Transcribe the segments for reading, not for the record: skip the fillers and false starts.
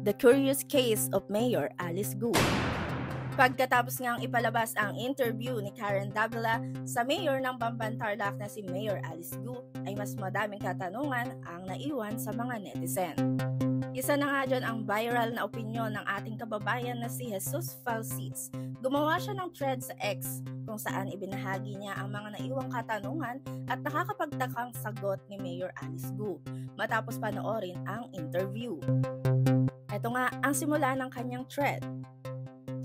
The Curious Case of Mayor Alice Gu. Pagkatapos ngang ipalabas ang interview ni Karen Davila sa mayor ng Bamban Tarlac na si Mayor Alice Gu, ay mas madaming katanungan ang naiwan sa mga netizen. Isa na nga dyan ang viral na opinyon ng ating kababayan na si Jesus Falsis. Gumawa siya ng thread sa X kung saan ibinahagi niya ang mga naiwang katanungan at nakakapagtakang sagot ni Mayor Alice Gu matapos panoorin ang interview. Ito nga ang simula ng kanyang thread.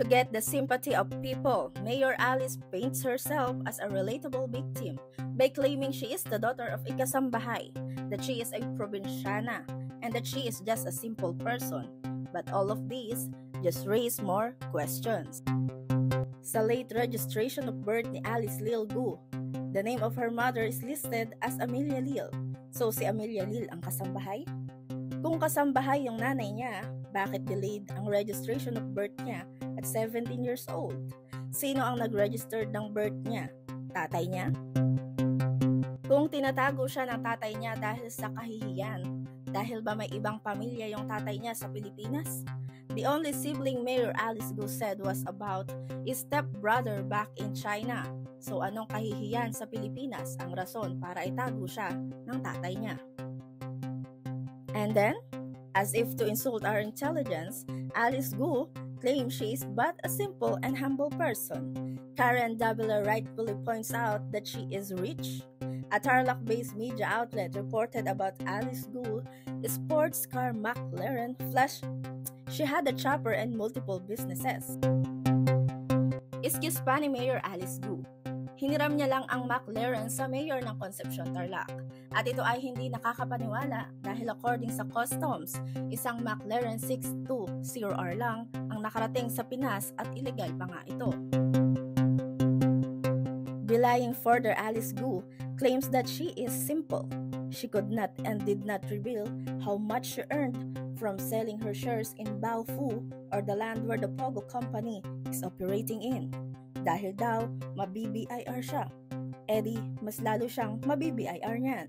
To get the sympathy of people, Mayor Alice paints herself as a relatable victim by claiming she is the daughter of a kasambahay, that she is a probinsyana, and that she is just a simple person. But all of these just raise more questions. Sa late registration of birth ni Alice Lil Gu, the name of her mother is listed as Amelia Lil. So si Amelia Lil ang kasambahay? Kung kasambahay yung nanay niya, bakit delayed ang registration of birth niya at 17 years old? Sino ang nag-register ng birth niya? Tatay niya? Kung tinatago siya ng tatay niya dahil sa kahihiyan, dahil ba may ibang pamilya yung tatay niya sa Pilipinas? The only sibling Mayor Alice Gu said was about his stepbrother back in China. So anong kahihiyan sa Pilipinas ang rason para itago siya ng tatay niya? And then, as if to insult our intelligence, Alice Gu claims she is but a simple and humble person. Karen Davila rightfully points out that she is rich. A Tarlac-based media outlet reported about Alice Gu, a sports car McLaren flash. She had a chopper and multiple businesses. Excuse pa ni Mayor Alice Gu. Hiniram niya lang ang McLaren sa mayor ng Concepcion, Tarlac. At ito ay hindi nakakapaniwala dahil according sa customs, isang McLaren 620R lang ang nakarating sa Pinas at illegal pa nga ito. Belying further, Alice Gu claims that she is simple. She could not and did not reveal how much she earned from selling her shares in Baofu or the land where the Pogo company is operating in. Dahil daw, ma-BBIR siya. Edi, mas lalo siyang ma-BBIR niyan.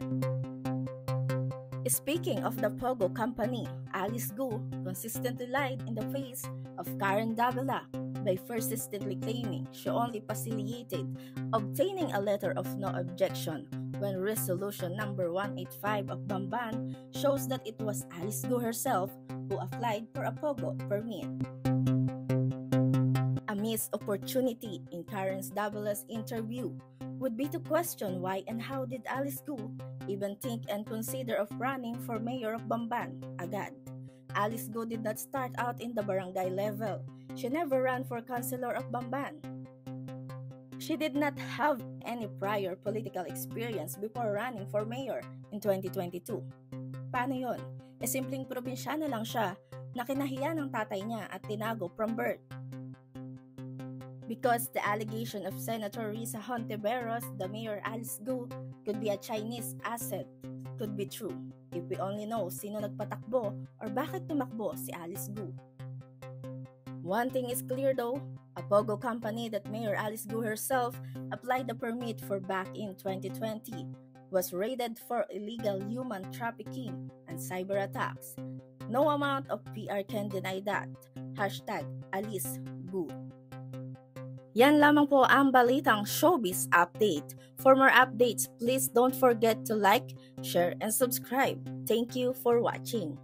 Speaking of the Pogo company, Alice Gu consistently lied in the face of Karen Davila by persistently claiming she only facilitated obtaining a letter of no objection when Resolution number 185 of Bamban shows that it was Alice Gu herself who applied for a Pogo permit. A missed opportunity in Karen Davila's interview would be to question why and how did Alice Gu even think and consider of running for mayor of Bamban agad. Alice Gu did not start out in the barangay level. She never ran for councilor of Bamban. She did not have any prior political experience before running for mayor in 2022. Paano yun? Simpleng probinsyana lang siya na kinahiya ng tatay niya at tinago from birth. Because the allegation of Senator Risa Hontiveros, the Mayor Alice Gu, could be a Chinese asset, could be true if we only know sino nagpatakbo or bakit tumakbo si Alice Gu. One thing is clear though, a Pogo company that Mayor Alice Gu herself applied the permit for back in 2020 was raided for illegal human trafficking and cyber attacks. No amount of PR can deny that. #Alice Gu. Yan lamang po ang balitang showbiz update. For more updates, please don't forget to like, share, and subscribe. Thank you for watching.